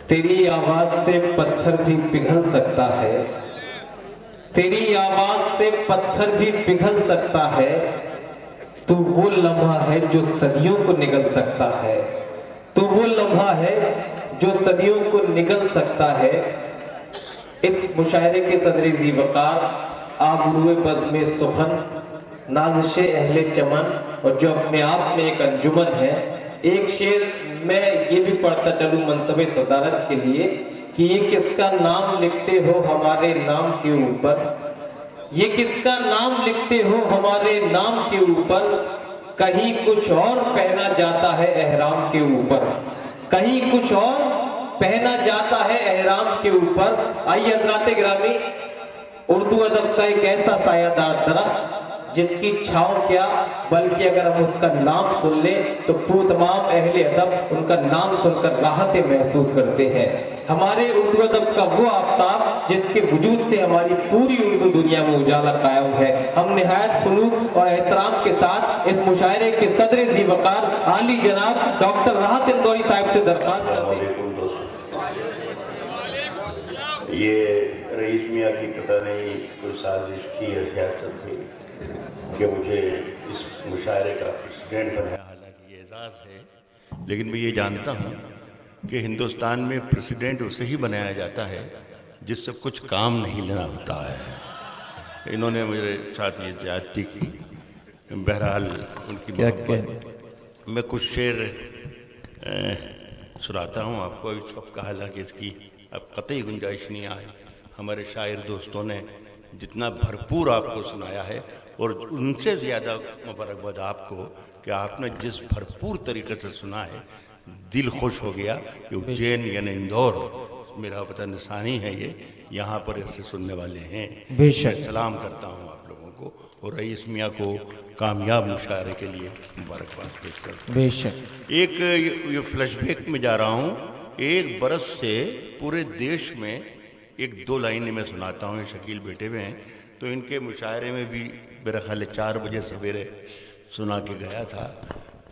तेरी आवाज से पत्थर भी पिघल सकता है, तेरी आवाज से पत्थर भी पिघल सकता है। तू वो लम्हा है जो सदियों को निगल सकता है, तू वो लम्हा है जो सदियों को निगल सकता है। इस मुशायरे के सदरे ज़ी वक़ार आबरूए बज़्म सुखन नाज़िशे अहले चमन और जो अपने आप में एक अंजुमन है। एक शेर मैं ये भी पढ़ता चलूं मनसबे सदारत के लिए कि ये किसका नाम लिखते हो हमारे नाम के ऊपर, ये किसका नाम लिखते हो हमारे नाम के ऊपर। कहीं कुछ और पहना जाता है एहराम के ऊपर, कहीं कुछ और पहना जाता है एहराम के ऊपर। आइए हज़रात गिरामी, उर्दू अदब का एक ऐसा सायादार दरख्त जिसकी छांव क्या बल्कि अगर हम उसका नाम सुन ले तो तमाम अहले अदब उनका नाम सुनकर राहतें महसूस करते हैं। हमारे उर्दू अदब का वो आफ्ताब जिसके वजूद से हमारी पूरी उर्दू दुनिया में उजाला कायम है। हम निहायत खुलूस और एहतराम के साथ इस मुशायरे के सदर ज़ी वक़ार आली जनाब डॉक्टर राहत इंदौरी साहब से दरख्वास्त करते हैं। ये रईस मियाँ की पता नहीं कोई साजिश थी या सियासत थी कि मुझे इस मुशायरे का प्रेसिडेंट बनाया। हालांकि ये एजाज़ है, लेकिन मैं ये जानता हूँ कि हिंदुस्तान में प्रेसिडेंट उसे ही बनाया जाता है जिससे कुछ काम नहीं लेना होता है। इन्होंने मेरे साथ ये ज़्यादती की। बहरहाल उनकी मोहब्बत मैं कुछ शेर सुनाता हूँ आपको। इस वक्त का हालांकि इसकी अब कतई गुंजाइश नहीं आई। हमारे शायर दोस्तों ने जितना भरपूर आपको सुनाया है और उनसे ज़्यादा मुबारकबाद आपको कि आपने जिस भरपूर तरीके से सुना है, दिल खुश हो गया कि उज्जैन यानी इंदौर मेरा वतन निशानी है, ये यहाँ पर ऐसे सुनने वाले हैं। बेशक सलाम करता हूँ आप लोगों को और रईस मियाँ को कामयाब मुशायरे के लिए मुबारकबाद पेश करता हूँ। बेशक एक ये फ्लैशबैक में जा रहा हूँ। एक बरस से पूरे देश में एक दो लाइनें मैं सुनाता हूँ। शकील बैठे हुए हैं तो इनके मुशायरे में भी मेरा ख्याल 4 बजे सवेरे सुना के गया था।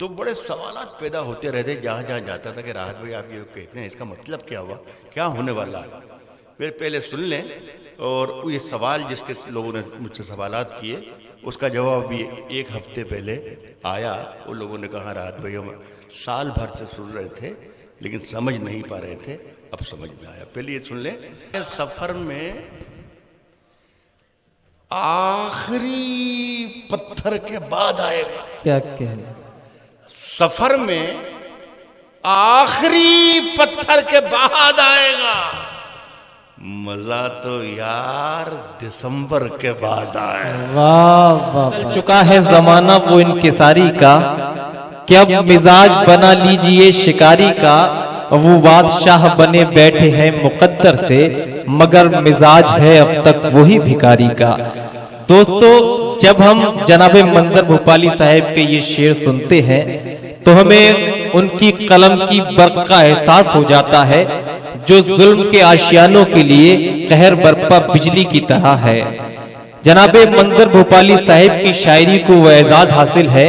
तो बड़े सवालात पैदा होते रहते जहाँ जहाँ जाता था कि राहत भाई आप ये कहते हैं इसका मतलब क्या हुआ, क्या होने वाला है। फिर पहले सुन लें और ये सवाल जिसके लोगों ने मुझसे सवालात किए उसका जवाब भी 1 हफ्ते पहले आया। उन लोगों ने कहा राहत भाई हम साल भर से सुन रहे थे लेकिन समझ नहीं पा रहे थे, अब समझ में आया। पहले ये सुन लें। सफर में आखिरी पत्थर के बाद आएगा। क्या कहना? सफर में आखिरी पत्थर के बाद आएगा। मजा तो यार दिसंबर के बाद आएगा। वाह वाह, चुका है जमाना वो इनकिसारी का कि अब मिजाज बना लीजिए शिकारी का। वो बादशाह बने बैठे हैं मुकद्दर से मगर मिजाज है अब तक वही भिखारी का। दोस्तों, जब हम जनाबे मंजर भोपाली साहब के ये शेर सुनते हैं तो हमें उनकी कलम की बर्क का एहसास हो जाता है जो जुल्म के आशियानों के लिए कहर बरपा बिजली की तरह है। जनाबे मंजर भोपाली साहब की शायरी को वह एजाज हासिल है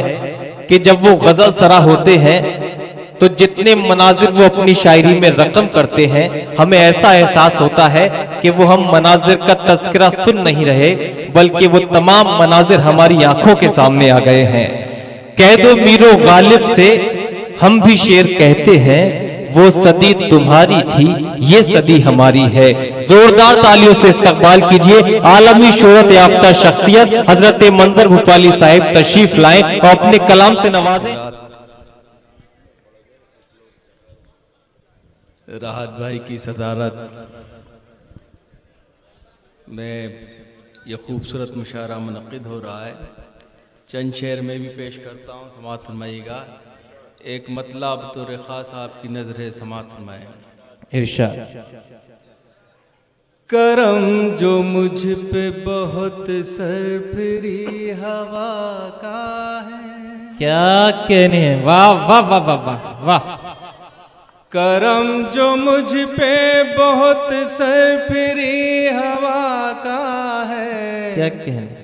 कि जब वो गजल सरा होते हैं तो जितने मनाजिर वो अपनी शायरी में रकम करते हैं हमें ऐसा एहसास होता है कि वो हम मनाजिर का तज़किरा सुन नहीं रहे बल्कि वो तमाम मनाजिर हमारी आंखों के सामने आ गए हैं। कह दो मीरो गालिब से हम भी शेर कहते हैं वो सदी तुम्हारी थी ये सदी हमारी है। जोरदार तालियों से इस्तकबाल कीजिए आलमी शोहरत याफ्ता शख्सियत हजरत मंजर भोपाली साहिब तशरीफ लाएं और अपने कलाम से नवाजें। राहत भाई की सदारत में यह खूबसूरत मुशायरा मुनक़िद हो रहा है। चंद शेर में भी पेश करता हूँ, समाअत फरमाइएगा। एक मतलब तो रेखा साहब की नजर समाअत फरमाए। इरशाद। करम जो मुझ पे बहुत सरफरी हवा का है। क्या कहने हैं, वाह वाह वाह वाह वाह वाह। करम जो मुझ पे बहुत सरफरी हवा का है। क्या कहने?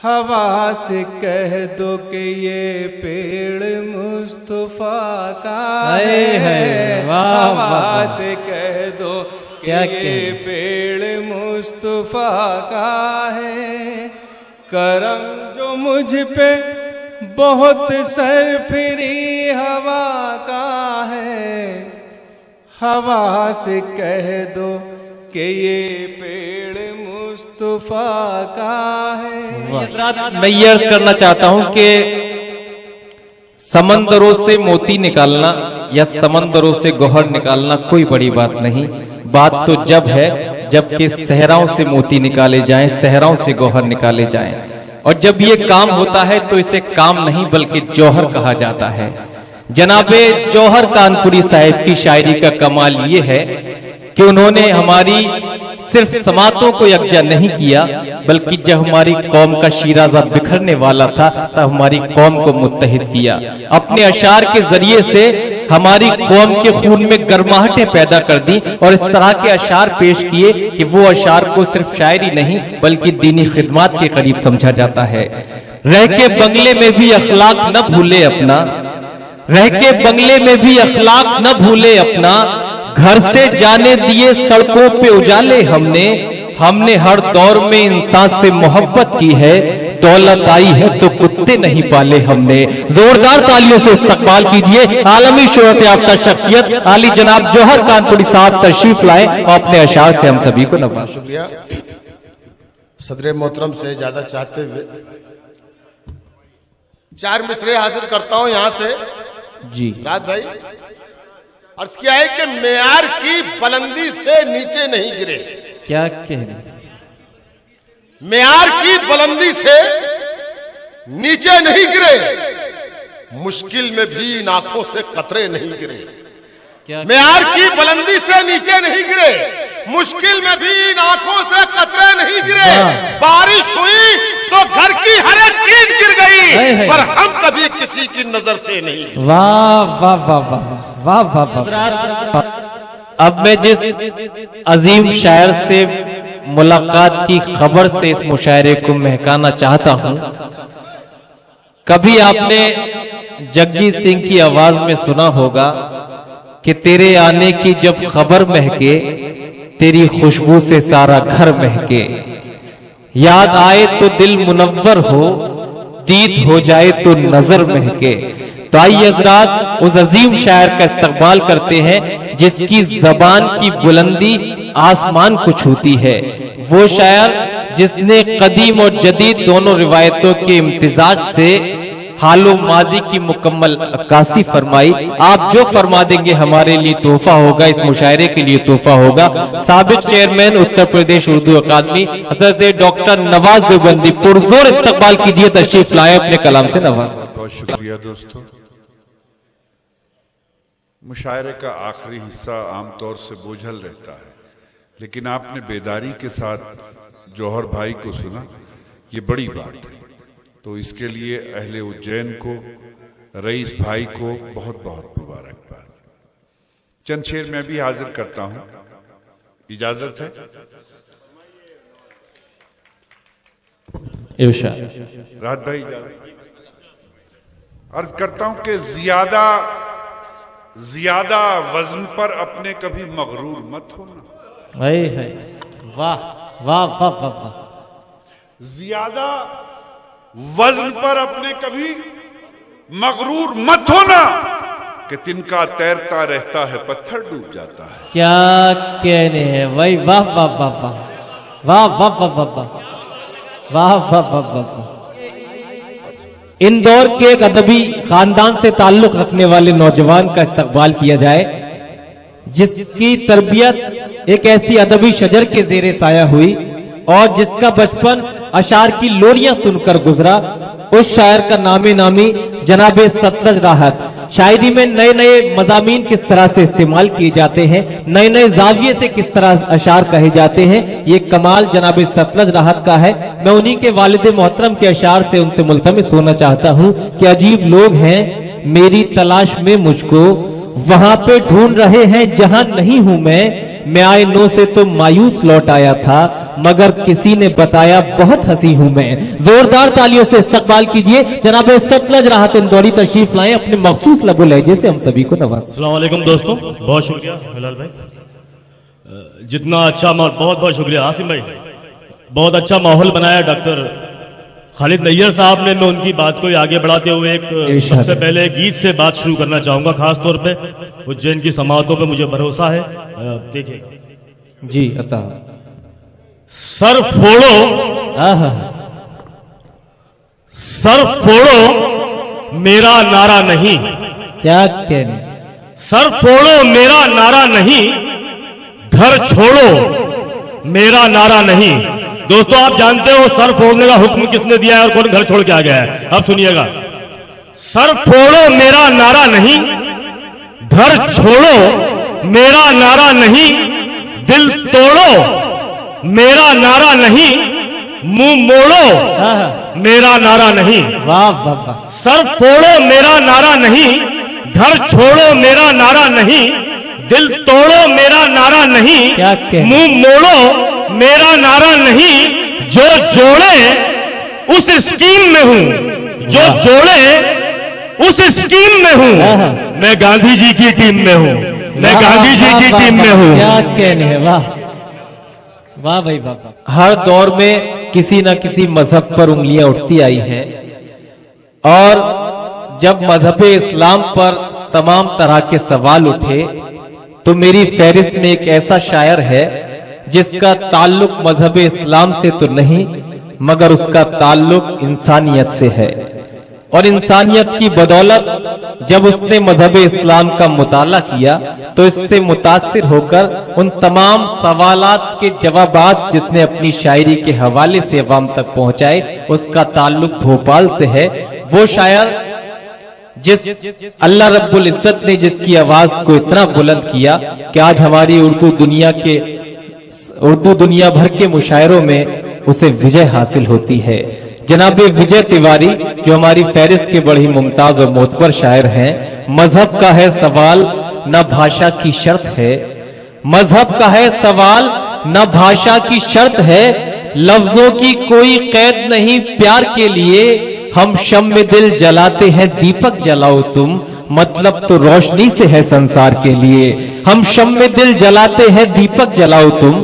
हवा से कह दो कि ये पेड़ मुस्तफा का है, हवा से कह दो कि ये पेड़ मुस्तफा का है। करम जो मुझ पे बहुत सरफिरी हवा का है, हवा से कह दो कि ये पेड़ मुस्तफा का है। मैं ये अर्ज करना चाहता हूं कि समंदरों से मोती निकालना या समंदरों से गौहर निकालना कोई बड़ी बात नहीं। बात तो जब है जबकि सहराओं से मोती निकाले जाएं, सहराओं से गौहर निकाले जाएं। और जब ये काम होता है तो इसे काम नहीं बल्कि जौहर कहा जाता है। जनाबे जौहर कानपुरी साहिब की शायरी का कमाल ये है कि उन्होंने हमारी सिर्फ समातों को यकजा नहीं किया, बल्कि जब हमारी कौम का शीराज़ा बिखरने वाला था तब हमारी कौम को मुत्तहिद किया। अपने अशार के जरिए से हमारी कौम के खून में गर्माहटें पैदा कर दी और इस तरह के अशार पेश किए कि वो अशार को सिर्फ शायरी नहीं बल्कि दीनी खिदमत के करीब समझा जाता है। रह के बंगले में भी अखलाक न भूले अपना, रह के बंगले में भी अखलाक न भूले अपना, घर से जाने दिए सड़कों पे उजाले हमने, हमने हर दौर में इंसान से मोहब्बत की है, दौलत आई है तो कुत्ते नहीं पाले हमने। जोरदार तालियों से इस्तकबाल कीजिए आलमी शोहरत याफ्ता शख्सियत आली जनाब जौहर कानपुरी साहब तशरीफ लाए और अपने अशार से हम सभी को नवाजें। शुक्रिया। सदर मोहतरम से ज्यादा चाहते हुए 4 मिसरे हासिल करता हूं यहां से जी। राज भाई अर्ज किया है कि मेयार की बुलंदी से नीचे नहीं गिरे। क्या कहने, मेयार की बुलंदी से नीचे नहीं गिरे, मुश्किल में भी इन आंखों से कतरे नहीं गिरे। मेयार की बुलंदी से नीचे नहीं गिरे, मुश्किल में भी इन आंखों से कतरे नहीं गिरे। बारिश हुई तो घर की हर एक ईंट गिर गई, पर हम कभी किसी की नजर से नहीं गिरे। वाह वाह वाह वाह वाह वाह वाह। अब मैं जिस अजीम शायर से मुलाकात की खबर से इस मुशायरे को महकाना चाहता हूं। कभी आपने जगजीत सिंह की आवाज में सुना होगा कि तेरे आने की जब खबर महके, तेरी खुशबू से सारा घर महके, याद आए तो दिल मुनव्वर हो, दीद हो जाए तो नजर महके। तो आइए हज़रात उस अजीम शायर का इस्तकबाल करते हैं जिसकी जबान की बुलंदी आसमान को छूती है। वो शायर जिसने कदीम और जदीद दोनों रिवायतों के इम्तिजाज से हालो माजी की मुकम्मल अक्कासी फरमाई। आप जो फरमा देंगे हमारे लिए तोहफा होगा, इस मुशायरे के लिए तोहफा होगा। साबिक चेयरमैन उत्तर प्रदेश उर्दू अकादमी हज़रत डॉक्टर नवाज देवबंदी पुरजोर इस्तकबाल कीजिए, तशरीफ लाए अपने कलाम से नवाज। बहुत शुक्रिया दोस्तों। मुशायरे का आखिरी हिस्सा आमतौर से बोझल रहता है, लेकिन आपने बेदारी के साथ जौहर भाई को सुना, ये बड़ी बात है। तो इसके लिए अहले उज्जैन को, रईस भाई को बहुत बहुत मुबारकबाद। चंद शेर मैं भी हाजिर करता हूं, इजाजत है? राहत भाई अर्ज करता हूं कि ज्यादा वजन पर अपने कभी मगरूर मत होना। वाह वाह वाह वाह। ज्यादा वजन पर अपने कभी मगरूर मत होना कि तिनका तैरता रहता है पत्थर डूब जाता है। क्या कहने हैं भाई, वाह वाह वाह वाह वाह वाह वाह वाह वाह वाह वाह वाह। इंदौर के एक अदबी खानदान से ताल्लुक रखने वाले नौजवान का इस्तकबाल किया जाए जिसकी तरबियत एक ऐसी अदबी शजर के जेरे साया हुई और जिसका बचपन अशार की लोरियां सुनकर गुजरा। उस शायर का नामे नामी जनाबे सतलज राहत। शायरी में नए नए मजामीन किस तरह से इस्तेमाल किए जाते हैं, नए नए जाविये से किस तरह अशार कहे जाते हैं, ये कमाल जनाबे सतलज राहत का है। मैं उन्हीं के वालिद मोहतरम के अशार से उनसे मुल्तमिस होना चाहता हूं कि अजीब लोग हैं मेरी तलाश में मुझको, वहां पे ढूंढ रहे हैं जहां नहीं हूं मैं, मैं आए 9 से तो मायूस लौट आया था, मगर किसी ने बताया बहुत हंसी हूं मैं। जोरदार तालियों से इस्तकबाल कीजिए जनाब सतलज राहत इंदौरी तशरीफ लाएं, अपने मखसूस लबो लहजे से हम सभी को नवाज। अस्सलाम वालेकुम दोस्तों, बहुत शुक्रिया हिलाल भाई, जितना अच्छा माहौल, बहुत बहुत शुक्रिया आसिम भाई, बहुत अच्छा माहौल बनाया डॉक्टर खालिद नैयर साहब ने। मैं उनकी बात को आगे बढ़ाते हुए एक सबसे पहले गीत से बात शुरू करना चाहूंगा, खास तौर पे उज्जैन की समातों पे मुझे भरोसा है। देखिए जी अता सर फोड़ो, सर फोड़ो मेरा नारा नहीं, क्या कहने, सर फोड़ो मेरा नारा नहीं, घर छोड़ो मेरा नारा नहीं। दोस्तों आप जानते हो सर फोड़ने का हुक्म किसने दिया है और कौन घर छोड़ के आ गया है? अब सुनिएगा, सर फोड़ो मेरा नारा नहीं, घर छोड़ो मेरा नारा नहीं, दिल तोड़ो मेरा नारा नहीं, मुंह मोड़ो मेरा नारा नहीं। वाह वाह वाह। सर फोड़ो मेरा नारा नहीं, घर छोड़ो मेरा नारा नहीं, दिल तोड़ो मेरा नारा नहीं, मुंह मोड़ो मेरा नारा नहीं। जो जोड़े उस स्कीम में हूं, जो जोड़े उस स्कीम में हूं, मैं गांधी जी की टीम में हूं, मैं गांधी जी की टीम में हूं। क्या कहने, वाह वाह भाई वाह। हर दौर में किसी न किसी मजहब पर उंगलियां उठती आई हैं, और जब मजहब इस्लाम पर तमाम तरह के सवाल उठे तो मेरी फहरिस्त में एक ऐसा शायर है जिसका ताल्लुक मजहब इस्लाम से तो नहीं, मगर उसका ताल्लुक इंसानियत से है। और इंसानियत की बदौलत जब उसने मजहब इस्लाम का मुताला किया तो इससे मुतासिर होकर उन तमाम सवालात के जवाबात जिसने अपनी शायरी के हवाले से अवाम तक पहुंचाए, उसका ताल्लुक भोपाल से है। वो शायर जिस अल्लाह रब्बुल इज्जत ने जिसकी आवाज को इतना बुलंद किया कि आज हमारी उर्दू दुनिया भर के मुशायरों में उसे विजय हासिल होती है। जनाब विजय तिवारी जो हमारी फहरिस्त के बड़ी मुमताज और मोतबर शायर हैं, मजहब का है सवाल न भाषा की शर्त है, मजहब का है सवाल न भाषा की शर्त है, लफ्जों की कोई कैद नहीं प्यार के लिए, हम शम्मे दिल जलाते हैं दीपक जलाओ तुम, मतलब तो रोशनी से है संसार के लिए। हम शम्मे दिल जलाते हैं दीपक जलाओ तुम,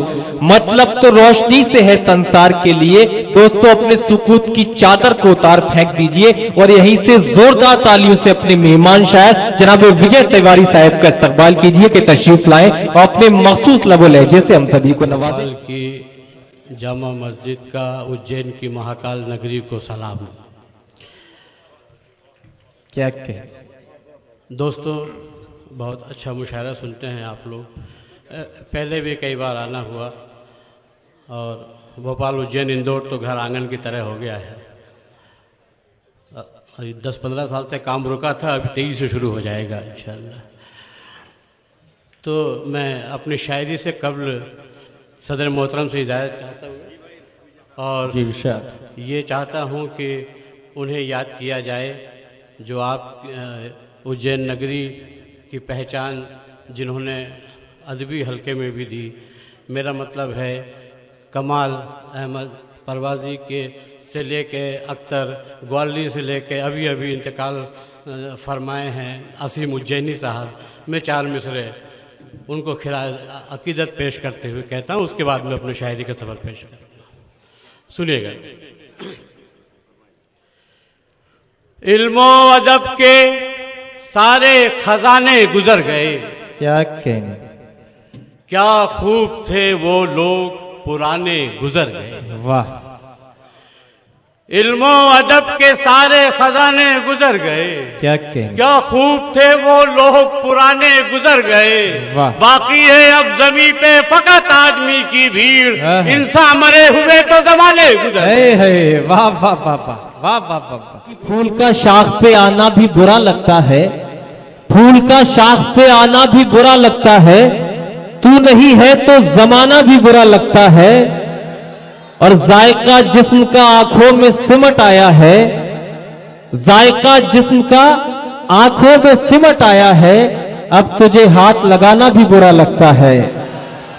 मतलब तो रोशनी से है संसार के लिए। दोस्तों अपने सुकूत की चादर को उतार फेंक दीजिए और यहीं से जोरदार तालियों से अपने मेहमान शायर जनाब विजय तिवारी साहब का इस्तकबाल कीजिए कि तशरीफ लाएं और अपने मखसूस लबो लहजे से हम सभी को नवाजें। की जामा मस्जिद का उज्जैन की महाकाल नगरी को सलाम। क्या कहे दोस्तों, बहुत अच्छा मुशायरा सुनते हैं आप लोग। पहले भी कई बार आना हुआ और भोपाल उज्जैन इंदौर तो घर आंगन की तरह हो गया है। 10-15 साल से काम रुका था, अभी 23 से शुरू हो जाएगा इंशाअल्लाह। तो मैं अपनी शायरी से कब्ल सदर मोहतरम से इजाज़त चाहता हूँ और ये चाहता हूँ कि उन्हें याद किया जाए जो आप उज्जैन नगरी की पहचान जिन्होंने अदबी हल्के में भी दी। मेरा मतलब है कमाल अहमद परवाज़ी के से लेके अख्तर ग्वाली से लेके अभी अभी इंतकाल फरमाए हैं असीम उज्जैनी साहब। मैं 4 मिसरे उनको अकीदत पेश करते हुए कहता हूँ, उसके बाद में अपनी शायरी का सफर पेश करूँगा। सुनिएगा। इल्मो अदब के सारे खजाने गुजर गए, क्या कहने, क्या खूब थे वो लोग पुराने गुजर गए। वाह। इल्मो अदब के सारे खजाने गुजर गए, क्या कहने, क्या खूब थे वो लोग पुराने गुजर गए। वाह। बाकी है अब जमी पे फकत आदमी की भीड़, इंसान मरे हुए तो जमाने गुजर गए। वाह वाह वाह वाह वाह वाह वाह। फूल का शाख पे आना भी बुरा लगता है, फूल का शाख पे आना भी बुरा लगता है, तू नहीं है तो जमाना भी बुरा लगता है। और जायका जिस्म का आंखों में सिमट आया है, जायका जिस्म का आंखों में सिमट आया है, अब तुझे हाथ लगाना भी बुरा लगता है।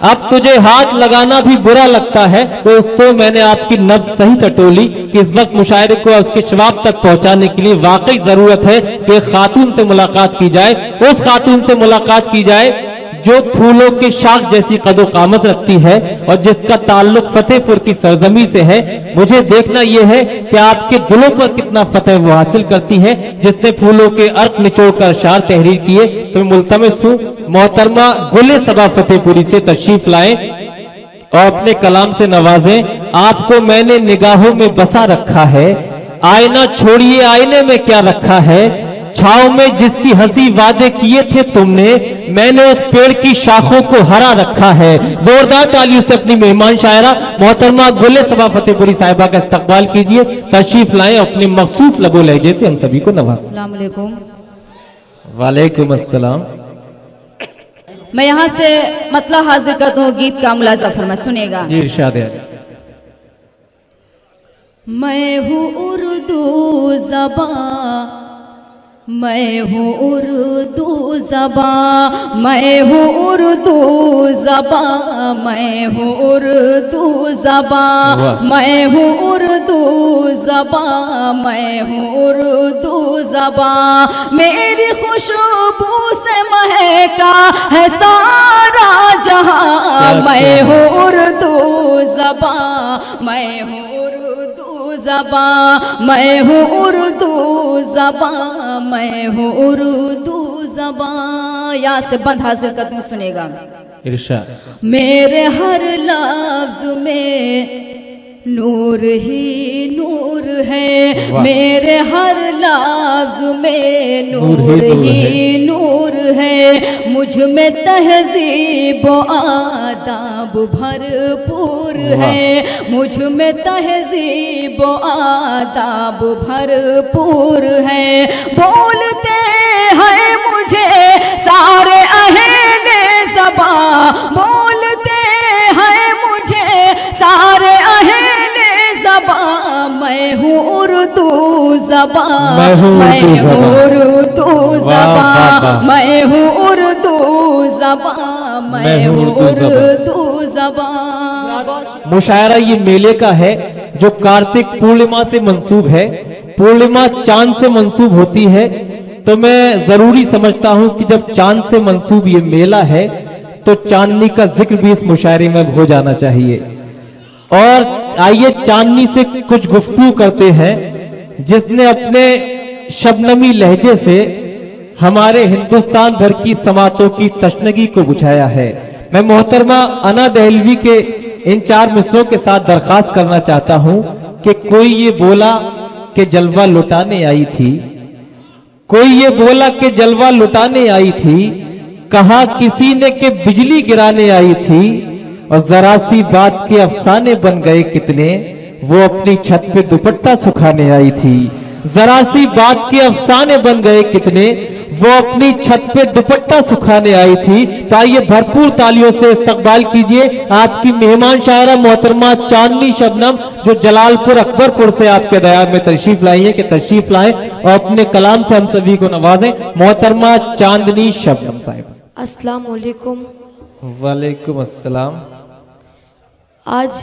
अब तुझे हाथ लगाना भी बुरा लगता है। दोस्तों, मैंने आपकी नब्ज सही टटोली कि इस वक्त मुशायरे को उसके शबाब तक पहुंचाने के लिए वाकई जरूरत है कि एक खातून से मुलाकात की जाए, उस खातून से मुलाकात की जाए जो फूलों के शाख जैसी कदो कामत रखती है और जिसका ताल्लुक फतेहपुर की सरजमी से है। मुझे देखना यह है कि आपके दिलों पर कितना फतेह वो हासिल करती है जिसने फूलों के अर्क निचोड़कर अशार तहरीर किए। तो मुल्तमिस हूं मोहतरमा गुले सबा फतेहपुरी से तशरीफ लाएं और अपने कलाम से नवाजें। आपको मैंने निगाहों में बसा रखा है, आईना छोड़िए आईने में क्या रखा है। छाव में जिसकी हंसी वादे किए थे तुमने, मैंने उस पेड़ की शाखों को हरा रखा है। जोरदार तालियों से अपनी मेहमान शायरा मोहतरमा गुले सबा फतेहपुरी साहिबा का इस्तकबाल कीजिए। तशरीफ लाएं, अपने मखसूस लबो लहजे से हम सभी को नवाज। अस्सलाम वालेकुम। वालेकुम अस्सलाम। मैं यहाँ से मतलब हाजिर करता हूँ गीत का मुलाजा फरमा, सुनेगा जी इरशाद है। मैं हूँ उर्दू ज़बां, मैं हूँ उर्दू ज़बां, मैं हूँ उर्दू ज़बां, मैं हूँ उर्दू ज़बां, मैं हूँ उर्दू ज़बां, मैं हूँ उर्दू ज़बां। मेरी खुशबू से महका है सारा जहां। मैं हूँ उर्दू ज़बां, मैं हूँ उर्दू ज़बां, मैं हूँ उर्दू ज़बां, मैं हूँ उर्दू ज़बां। यहाँ से बंद हासिल कर दूं, सुनेगा इरशाद। मेरे हर लफ्ज में नूर ही नूर है, मेरे हर लफ्ज में नूर ही नूर है। मुझ में तहजीब आदाब भरपूर है, मुझ में तहजीब आदाब भरपूर है। बोलते हैं मुझे सारे अहले ज़बां, बोलते हैं मुझे सारे अहले ज़बां। मैं हूँ उर्दू ज़बां, मैं हूँ उर्दू ज़बां, मैं हूँ उर्दू ज़बां, मैं हूँ उर्दू ज़बां। मुशायरा ये मेले का है जो कार्तिक पूर्णिमा से मंसूब है। पूर्णिमा चांद से मंसूब होती है, तो मैं जरूरी समझता हूं कि जब चांद से मंसूब ये मेला है तो चांदनी का जिक्र भी इस मुशायरे में हो जाना चाहिए। और आइए चांदनी से कुछ गुफ्तगू करते हैं जिसने अपने शबनमी लहजे से हमारे हिंदुस्तान भर की समातों की तशनगी को बुझाया है। मैं मोहतरमा अना दहलवी के इन 4 मिसरों के साथ दरखास्त करना चाहता हूं कि कोई ये बोला कि जलवा लुटाने आई थी, कोई ये बोला कि जलवा लुटाने आई थी, कहा किसी ने कि बिजली गिराने आई थी। और जरा सी बात के अफसाने बन गए कितने, वो अपनी छत पे दुपट्टा सुखाने आई थी। जरा सी बात के अफसाने बन गए कितने, वो अपनी छत पे दुपट्टा सुखाने आई थी। तो आइए भरपूर तालियों से इस्तकबाल कीजिए आपकी मेहमान शायरा मोहतरमा चांदनी शबनम, जो जलालपुर अकबरपुर से आपके दयार में तशरीफ लाई है कि तशरीफ लाएं और अपने कलाम से हम सभी को नवाजें। मोहतरमा चांदनी शबनम साहिब। अस्सलाम वालेकुम। वालेकुम अस्सलाम। आज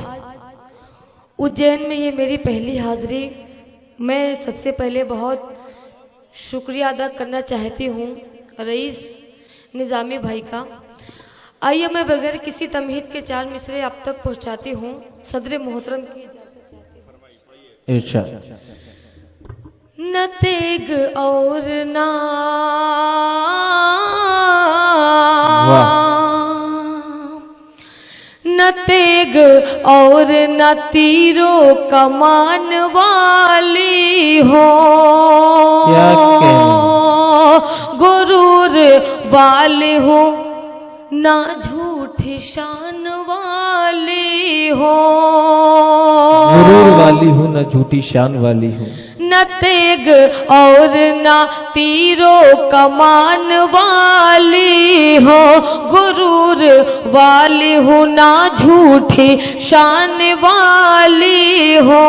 उज्जैन में ये मेरी पहली हाजिरी। मैं सबसे पहले बहुत शुक्रिया अदा करना चाहती हूँ रईस निज़ामी भाई का। आइए मैं बगैर किसी तमहीद के 4 मिसरे आप तक पहुँचाती हूँ। सदर मोहतरम की इरशाद। न तेग और ना न तेग और न तीरों कमान वाली हो, गुरूर वाली हो ना झूठी शान वाली हो, गुरूर वाली हूँ ना झूठी शान वाली हूँ। न तेग और न तीरों कमान वाली हो, गुरूर वाली हूँ ना झूठी शान वाली हो।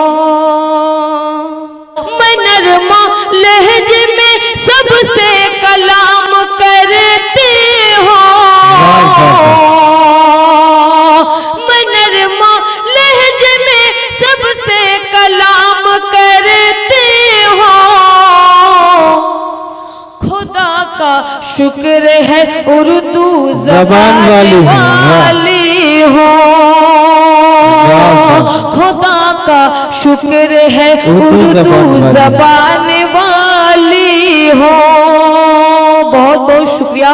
मैं नरमा लहजे में सबसे कलाम करती हूँ, शुक्र है उर्दू जबान वाली हो, खुदा का शुक्र है उर्दू जबान वाली हो। बहुत बहुत शुक्रिया।